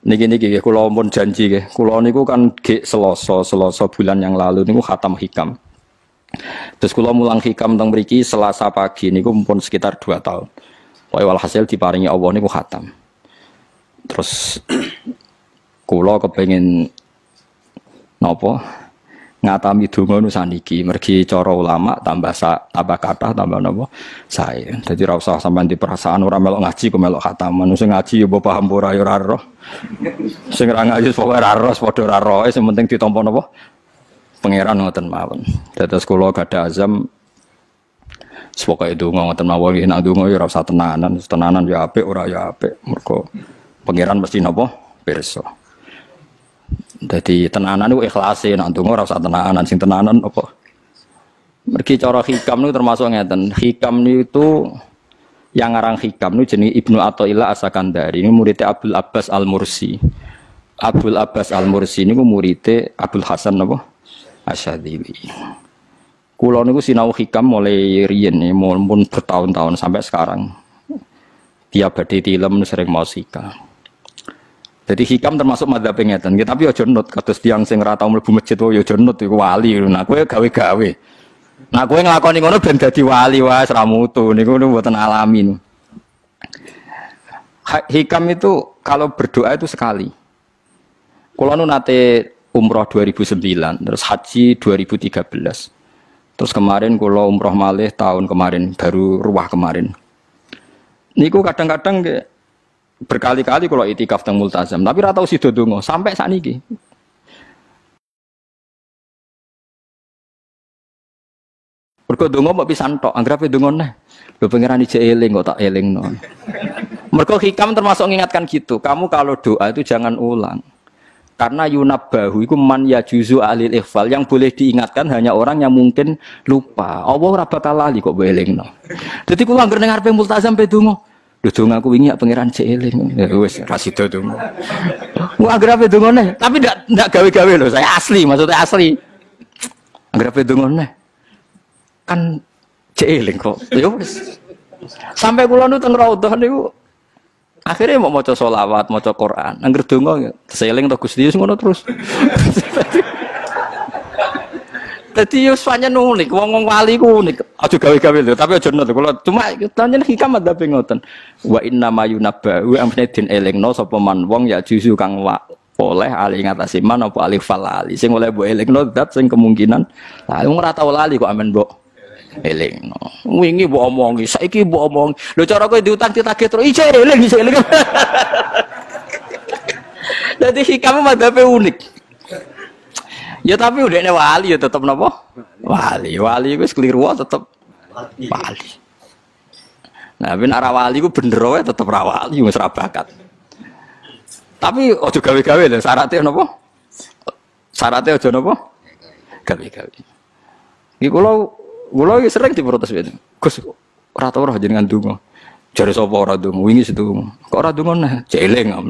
Niki kula pun janji nggih. Kula niku kan ge Selasa bulan yang lalu niku khatam hikam. Terus kula mulang hikam teng mriki Selasa pagi niku pun sekitar 2 tahun. Pokoke walhasil diparingi Allah niku khatam. Terus kula kepengin napa ngatami donga nu saniki mergi cara ulama tambah kathah tambah napa sae. Dadi ora usah sampean di perasaan ora melok ngaji ku melok khataman. Sing ngaji ya paham ora ya ora roh. Sing ora ngaji pokoke ora roh padha ora roe sing penting ditampa napa pangeran ngoten mawon. Dados kula gadah azam pokoke donga ngoten mawon nek donga ya ora usah tenanan ya apik ora ya apik. Mergo pangeran mesti napa pirsa. Jadi tenanan itu ikhlasi, nak tunggu rasa tenanan, sing tenanan apa? Mergi cara hikam itu termasuk ngeten. Hikam itu yang ngarang hikam itu jenis Ibnu Athaillah As-Sakandari. Ini muridnya Abdul Abbas Al-Mursi. Abdul Abbas Al-Mursi ini muridnya Abdul Hasan apa? Asyadzili. Kulo niku sinau hikam mulai riyen nih, pun bertahun-tahun sampai sekarang. Tiap badhe tilem sering mau hikam. Jadi hikam termasuk madzhab ngeten. Tapi aja nut kados tiyang sing ora tau mlebu masjid wae aja nut iku wali. Nah kowe gawe-gawe. Nah kowe nglakoni ngono ben dadi wali wae ora mutu niku mboten alami. Hikam itu kalau berdoa itu sekali. Kula nu nate umroh 2009, terus haji 2013. Terus kemarin kula umroh malih tahun kemarin, baru ruwah kemarin. Niku kadang-kadang berkali-kali kalau itikaf teng multazam, tapi ora tau sida donga sampai sakniki. Mergo donga mbok pisan tok, anggere donga neh. Lho pangeran ijek eling kok tak elingno. Mergo hikam termasuk mengingatkan gitu. Kamu kalau doa itu jangan ulang. Karena yunabbahu iku man yajuzu alil ikhfal, yang boleh diingatkan hanya orang yang mungkin lupa. Allah ora bakal lali kok mbok elingno. Dadi kula anggere ning ngarepe multazam pe donga. Lho dong aku wingi pangeran cek eling. Ya wis ra sida dong. Mu anggere ape dongone, tapi ndak gawe-gawe lho, saya asli, maksudnya asli. Anggere ape dongone. Kan cek eling kok. Ya wis. Sampai kula nu teng raudhah niku akhirnya mau maca selawat, maca Quran. Anggere donga seeling to Gusti ngono terus. Dadi yo pancen unik, wong wali ku unik. Aja gawe-gawe lho, tapi aja nut kula cuma pancen hikam ada ngoten. Wa inna mayunabba wa amne den elingno sapa man wong ya juzu kang oleh ali ngatasi man apa alif falali. Sing oleh mbok elingno zat sing kemungkinan lha wong ora tau lali kok amen mbok elingno. Wingi mbok omongi, saiki mbok omongi. Lho cara kowe diutang ditagih terus ije eling. Dadi hikam madhabe unik. Ya tapi udahnya wali ya tetap napa? Wali itu keliru tetap wali. Nah, ben arah wali ku bener wae tetep ra wali wis ra bakat. Tapi aja gawe-gawe lho, syaratnya napa? Syaratnya aja napa? Gawe-gawe. Iki kula iki sering diprotes ben. Gus ora tau ora jenengan donga. Jare sapa ora donga? Wingi sedonga. Kok ora donga nah? Jeleng.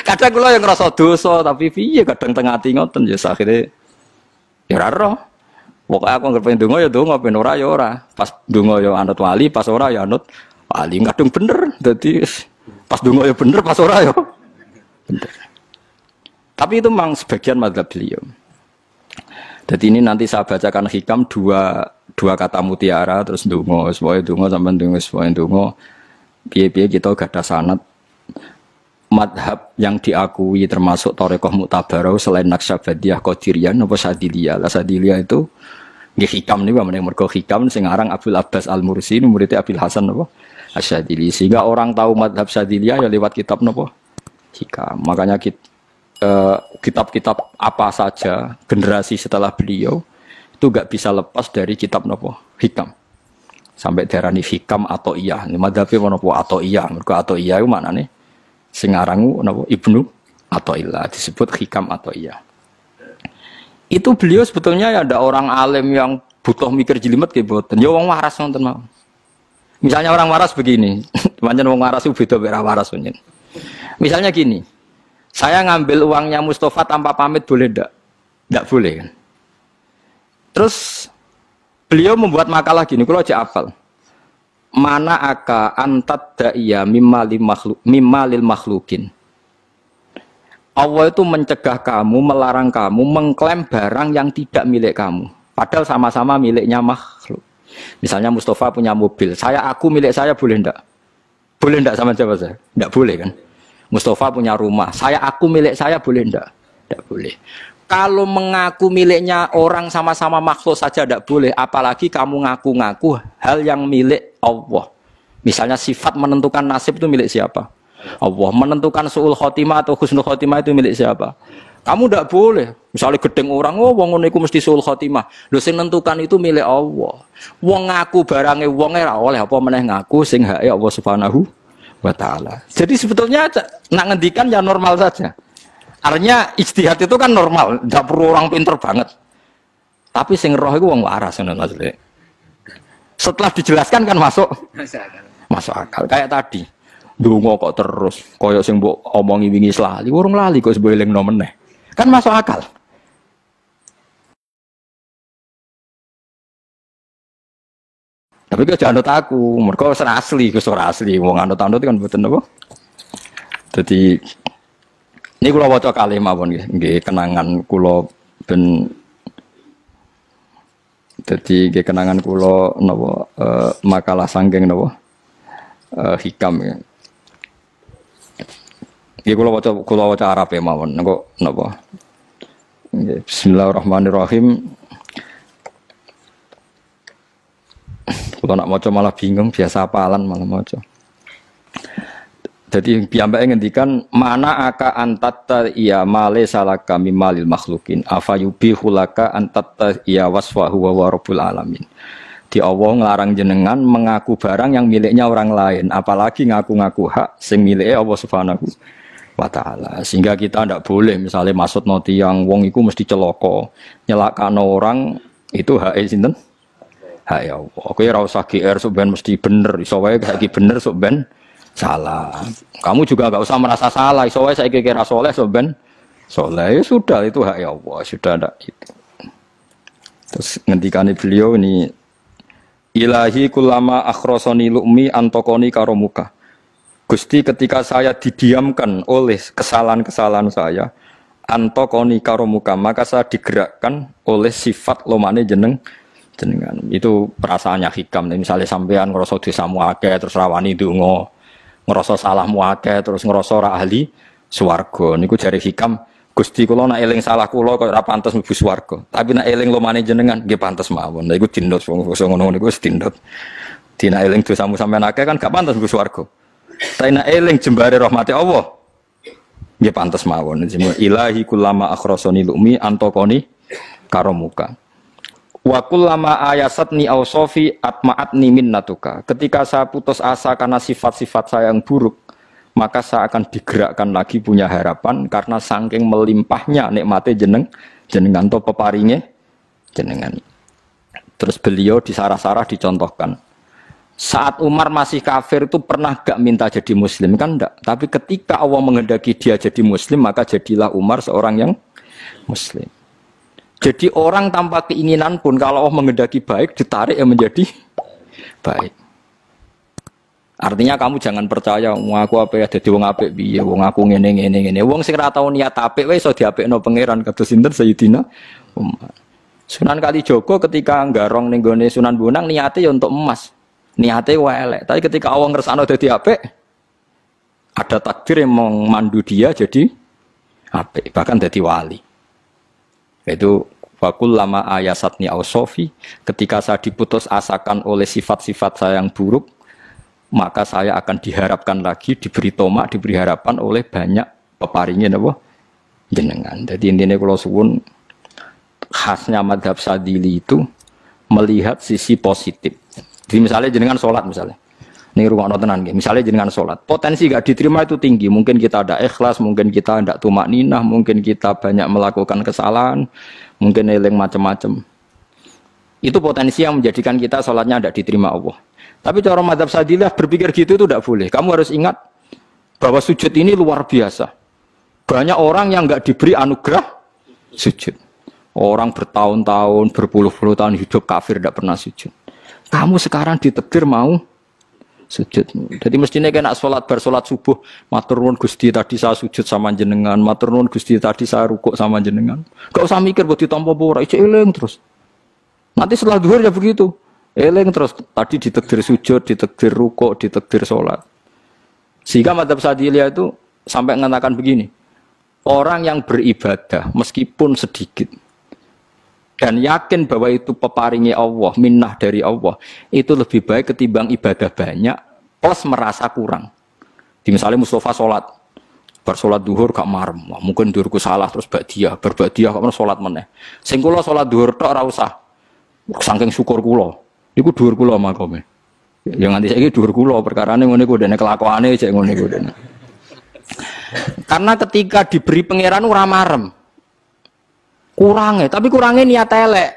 Kadang kula yang ngerasa dosa tapi piye kadang teng ati ngoten ya akhire ya ora roh. Pokoke aku anggere pengen donga ya donga, ben ora ya ora. Pas donga ya anut wali, pas ora ya anut wali. Kadang bener. Dadi pas donga ya bener, pas ora ya bener. Tapi itu memang sebagian mazhab beliau. Jadi ini nanti saya bacakan hikam dua kata mutiara terus donga, supaya donga sampean donga, supaya donga. Piye-piye kita gak ada sanad. Madhab yang diakui termasuk Thariqah Mu'tabarah selain Naqsyabandiyah, Qadiriyah, apa Sadiliyah. Lah Sadiliyah itu nggih hikam niku meneh mergo hikam sing aran Abdul Abbas Al-Mursi muridnya Abil Hasan apa Asyadzili. Sehingga orang tahu madhab Sadiliyah ya lewat kitab napa hikam. Makanya kitab-kitab apa saja generasi setelah beliau itu enggak bisa lepas dari kitab napa hikam. Sampai darani hikam atau iya. Madhabe napa atau iya. Mergo atau iya iku maknane sing arangu napa Ibnu Athaillah disebut hikam atau iya. Itu beliau sebetulnya ya ada orang alim yang butuh mikir jelimet ke boten. Ya wong waras nonton mau. Misalnya orang waras begini, pancen wong waras itu beda mek waras pancen. Misalnya gini. Saya ngambil uangnya Mustafa tanpa pamit boleh ndak? Ndak boleh kan. Terus beliau membuat makalah gini, kalau aja hafal. Mana aka antat da'iyya mimma lil makhlukin. Allah itu mencegah kamu, melarang kamu mengklaim barang yang tidak milik kamu. Padahal sama-sama miliknya makhluk. Misalnya Mustafa punya mobil, aku milik saya boleh enggak? Boleh enggak sama siapa saya? Enggak boleh kan? Mustafa punya rumah, aku milik saya boleh enggak? Enggak boleh. Kalau mengaku miliknya orang sama-sama makhluk saja enggak boleh, apalagi kamu ngaku-ngaku hal yang milik Allah. Misalnya sifat menentukan nasib itu milik siapa? Allah. Menentukan su'ul khotimah atau husnul khotimah itu milik siapa? Kamu tidak boleh. Misalnya gedeng orang, wong ngono iku mesti su'ul khotimah. Lho sing nentukan itu milik Allah. Wong ngaku barange wong ora oleh apa meneh ngaku sing hake Allah Subhanahu wa taala. Jadi sebetulnya nak ngendikan ya normal saja. Artinya ijtihad itu kan normal, tidak perlu orang pinter banget. Tapi sing roh itu wong waras ngono maksudnya. Setelah dijelaskan kan masuk akal. Kayak tadi. Dungo kok terus, koyok sing mbok omongi wingi lali, urung lali kok sebelum elingno meneh. Kan masuk akal. Tapi kok jangan anut aku, mergo ora asli, ora asli. Wong anut-anut kan mboten apa. Dadi ini kula waca kalih mawon nggih, kenangan kula ben dadi nggih kenangan kula napa makalah sanggeng napa hikam ya. Iki kula waca Arab ya mawon engko napa. Bismillahirrahmanirrahim. Kula nak maca malah bingung, biasa apalan malah maca. Jadi piyambake ngendikan mana aka antatta iya male salaka mimalil makhlukin afayubihu laka antatta iya wasfahu wa rabbul alamin. Di Allah ngelarang jenengan mengaku barang yang miliknya orang lain, apalagi ngaku-ngaku hak sing miliknya Allah Subhanahu wa taala. Sehingga kita tidak boleh misalnya maksud noti yang wong iku mesti celoko, nyelakano orang itu hak sinten? Hak ya Allah. Oke ora usah GR sok ben mesti bener, iso wae saiki bener sok ben salah. Kamu juga enggak usah merasa salah, iso wae saiki kira saleh sok ben saleh. Ya sudah itu hak ya Allah, sudah ndak itu. Terus ngendikane beliau ini Ilahi kulama akhrosoni lu'mi antokoni karomuka. Gusti ketika saya didiamkan oleh kesalahan-kesalahan saya, antokoni karomuka, maka saya digerakkan oleh sifat lomane jenengan. Itu perasaannya hikam. Misalnya sampean ngerasa dosamu akeh terus rawani donga, ngerasa salahmu akeh terus ngerasa ora ahli swarga. Niku jare hikam, Gusti kula nak eling salah kula kok ora pantes mlebu swarga. Tapi nak eling lomane jenengan nggih pantes mawon. Lha iku dindot wong ngono niku wis dindot. Dina eling dosamu sampean akeh kan gak pantes mlebu swarga. Tapi nak eling jembare rahmate Allah nggih pantes mawon. Ilahi kullama akhrasani lumi antokoni karomuka. Wa kullama ayasatni ausofi atma'atni minnatuka. Ketika saya putus asa karena sifat-sifat saya yang buruk, maka saya akan digerakkan lagi punya harapan karena saking melimpahnya nikmate jenengan to peparinge jenengan. Terus beliau di sarah-sarah dicontohkan. Saat Umar masih kafir itu pernah gak minta jadi muslim kan enggak, tapi ketika Allah menghendaki dia jadi muslim maka jadilah Umar seorang yang muslim. Jadi orang tanpa keinginan pun kalau Allah menghendaki baik ditarik yang menjadi baik. Artinya kamu jangan percaya aku apa ya dadi wong apik piye, wong aku ngene. Wong sing ora tau niat apik wae iso diapikno pangeran kados sinten Sayyidina Umar. Sunan Kalijaga ketika nggarong ning gone Sunan Bonang niate ya untuk emas. Niate wae elek, tapi ketika Allah ngersakno dadi apik ada takdir yang memandu dia jadi apik, bahkan dadi wali. Itu fakul lama ayasatni ausofi, ketika saya diputus asakan oleh sifat-sifat saya yang buruk, maka saya akan diharapkan lagi, diberi tomak, diberi harapan oleh banyak peparingin apa jenengan. Jadi intinya kalau suwun khasnya madhab Sadili itu melihat sisi positif. Jadi misalnya jenengan sholat misalnya, ini rumah tenan, misalnya jenengan sholat, potensi gak diterima itu tinggi. Mungkin kita ada ikhlas, mungkin kita tidak tumak ninah, mungkin kita banyak melakukan kesalahan, mungkin eling macam-macam. Itu potensi yang menjadikan kita sholatnya tidak diterima Allah. Tapi cara madhab Sadilah berpikir gitu itu tidak boleh. Kamu harus ingat bahwa sujud ini luar biasa. Banyak orang yang nggak diberi anugerah sujud. Orang bertahun-tahun, berpuluh-puluh tahun hidup kafir tidak pernah sujud. Kamu sekarang ditakdir mau Sujud. Jadi mestinya kena sholat bersolat subuh, matur nuwun Gusti tadi saya sujud sama jenengan, matur nuwun Gusti tadi saya rukuk sama jenengan. Gak usah mikir buat ditampa apa ora, eling terus. Nanti setelah zuhur ya begitu. Eling terus tadi ditakdir sujud, ditakdir rukuk, ditakdir sholat. Sehingga madzhab Syadziliyah itu sampai mengatakan begini. Orang yang beribadah meskipun sedikit dan yakin bahwa itu peparingi Allah, minnah dari Allah, itu lebih baik ketimbang ibadah banyak plus merasa kurang. Di misalnya Mustafa sholat, bersolat duhur gak marem, wah, mungkin duhurku salah terus berbadiah kok sholat meneh. Sing kula sholat duhur tok ora usah, saking syukur kula, iku duhur kula makome. Ya nganti saiki duhur kula perkarane ngene iku dene kelakuane cek ngene iku dene. Karena ketika diberi pangeran ora marem. Kurangnya, tapi kurangnya niat elek.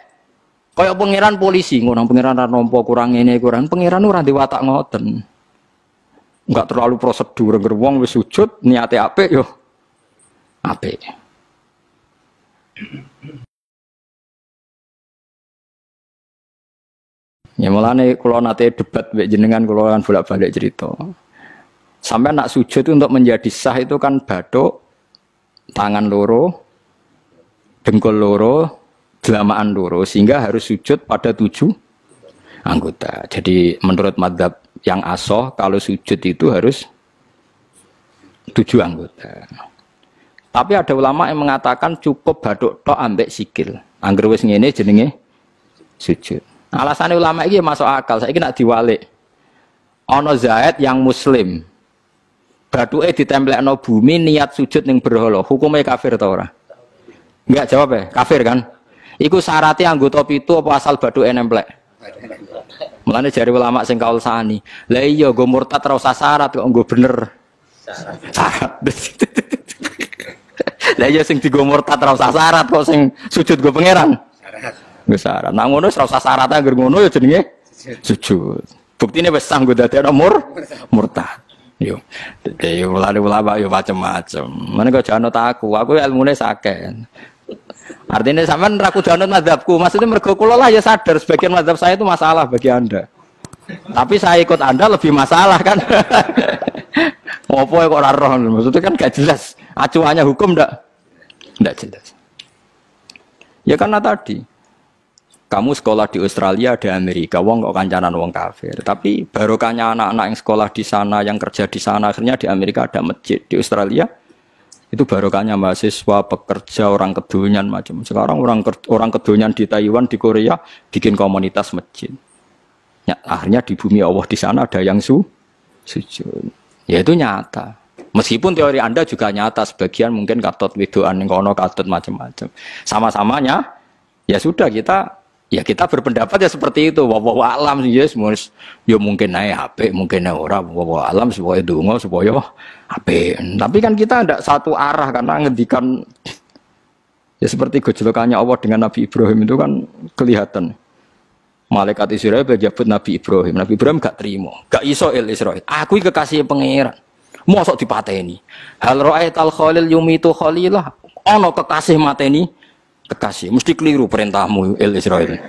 Kayak pangeran polisi, ngono pangeran ra nampa kurang ngene kurang. Pangeran ora ndek watak ngoten. Enggak terlalu prosedur wong wis sujud niate apik yo apik. Ya mulane kula nate debat mbek jenengan kula kan bolak-balik cerita. Sampai nak sujud itu untuk menjadi sah itu kan bathuk, tangan loro, dengkul loro, delamaan loro, sehingga harus sujud pada 7 anggota. Jadi menurut madzhab yang asoh, kalau sujud itu harus 7 anggota. Tapi ada ulama yang mengatakan cukup bathuk tok ambek sikil. Angger wis ngene jenenge sujud. Alasannya ulama iki masuk akal. Saiki nak diwalik. Ana Zaid yang muslim. Bathuke ditemplekno bumi niat sujud ning berhala. Hukumnya kafir ta ora? Enggak jawab ya, kafir kan? Iku syaratnya anggota pitu apa asal bathuke nemplek? Mulane jari ulama sing kaul sani. Lah iya nggo murtad ora usah syarat kok nggo bener. Syarat. Lah iya sing digo murtad ora usah syarat kok sing sujud nggo pangeran. Syarat. Nggo syarat. Nah ngono ora usah syarat anggere ngono ya jenenge sujud. Buktine wis sanggo dadekno murtad. Yo. Dadi ulama yo macam-macam. Mane kok jangan aku ilmune sakeh. Artinya sampean ra kudu anut mazhabku. Maksudnya mergo kula lah ya sadar sebagian mazhab saya itu masalah bagi Anda. Tapi saya ikut Anda lebih masalah kan. Ngopo kok ora roh? Maksudnya kan gak jelas. Acuannya hukum ndak jelas. Ya karena tadi kamu sekolah di Australia, di Amerika, wong kok kancanan wong kafir. Tapi barokahnya anak-anak yang sekolah di sana, yang kerja di sana, akhirnya di Amerika ada masjid. Di Australia itu barokahnya mahasiswa, pekerja, orang kedonyan macam. Sekarang orang kedonyan di Taiwan, di Korea bikin komunitas masjid. Ya, akhirnya di bumi Allah di sana ada yang sujud. Ya itu nyata. Meskipun teori Anda juga nyata, sebagian mungkin katut widoan kono katut macam-macam. Sama-samanya ya sudah kita berpendapat ya seperti itu. Wallahu a'lam yes, ya mungkin naik HP, mungkin naik ora. Wallahu a'lam supaya donga supaya HP. Tapi kan kita tidak satu arah karena ngendikan ya seperti gejolokannya Allah dengan Nabi Ibrahim itu kan kelihatan. Malaikat Israel berjabut Nabi Ibrahim. Nabi Ibrahim gak terima, gak iso Israel. Aku kekasih pangeran. Mosok dipateni. Hal ra'aital khalil yumitu khalilah. Ana kekasih mateni kekasih, mesti keliru perintahmu Israel.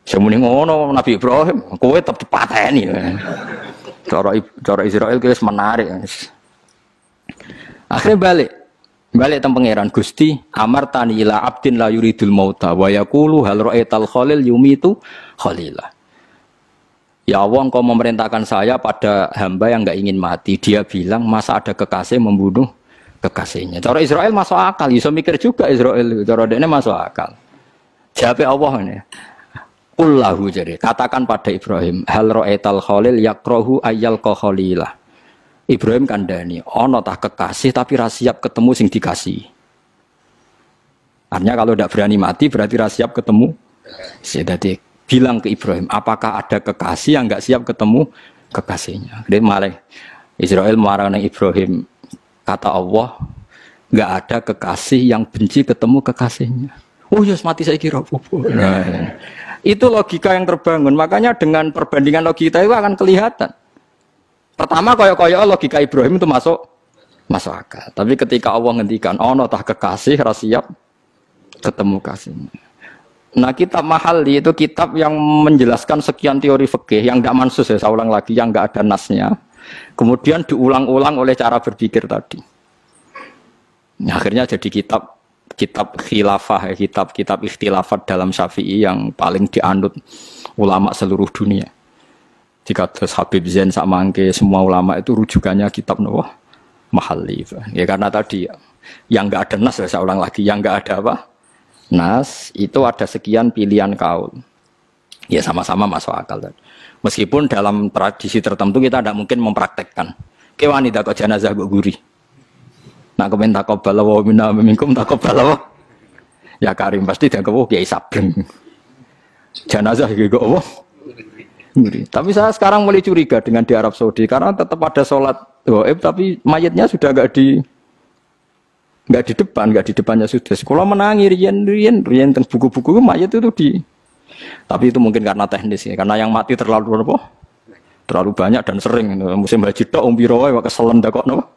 Semune ngono Nabi Ibrahim, kowe tetep dipateni. Cara Israel wis menarik. Akhirnya balik teng pangeran Gusti, amartani ila abdin la yuridul mauta wa yaqulu hal ra'aital khalil yumitu khalilah. Ya Allah, engkau memerintahkan saya pada hamba yang enggak ingin mati. Dia bilang, masa ada kekasih membunuh kekasihnya. Cara Israel masuk akal, bisa mikir juga Israel. Cara dia masuk akal. Jawab Allah ini. Qullahu jadi katakan pada Ibrahim, hal ra'aital khalil yakrahu ayyal khalilah. Ibrahim kandhani, ana tah kekasih tapi ra siap ketemu sing dikasih. Artinya kalau tidak berani mati berarti ra siap ketemu. Jadi bilang ke Ibrahim, apakah ada kekasih yang enggak siap ketemu kekasihnya? Dia malah Israel marah dengan Ibrahim. Kata Allah, enggak ada kekasih yang benci ketemu kekasihnya. Oh yes, mati saya kira. Nah, itu logika yang terbangun. Makanya dengan perbandingan logika itu akan kelihatan. Pertama koyo-koyo logika Ibrahim itu masuk akal. Tapi ketika Allah ngendikan, ono tah kekasih ra siap ketemu kasihnya. Nah, kitab Mahalli itu kitab yang menjelaskan sekian teori fikih yang tidak mansus ya, saya ulang lagi, yang nggak ada nasnya. Kemudian diulang-ulang oleh cara berpikir tadi. Nah, akhirnya jadi kitab khilafah, ya, kitab ikhtilafat dalam Syafi'i yang paling dianut ulama seluruh dunia. Jika terus Habib Zain Sakmangke, semua ulama itu rujukannya kitab Nawah Mahalli. Ya karena tadi yang nggak ada nas, ya, saya ulang lagi, yang nggak ada apa? Nas itu ada sekian pilihan kaul. Ya sama-sama masuk akal tadi. Meskipun dalam tradisi tertentu kita tidak mungkin mempraktekkan. Ke wanita kok jenazah kok guri. Nak komen taqabbala wa minna minkum taqabbala. Ya Karim pasti dia kok kiai sableng. Jenazah iki kok apa? Guri. Tapi saya sekarang mulai curiga dengan di Arab Saudi karena tetap ada sholat gaib tapi mayatnya sudah enggak di depan, enggak di depannya sudah. Kalau menangi rian tentang buku-buku mayat itu di. Tapi itu mungkin karena teknis ya, karena yang mati terlalu banyak dan sering. Musim haji tok umpiro wae keselen dak kok napa.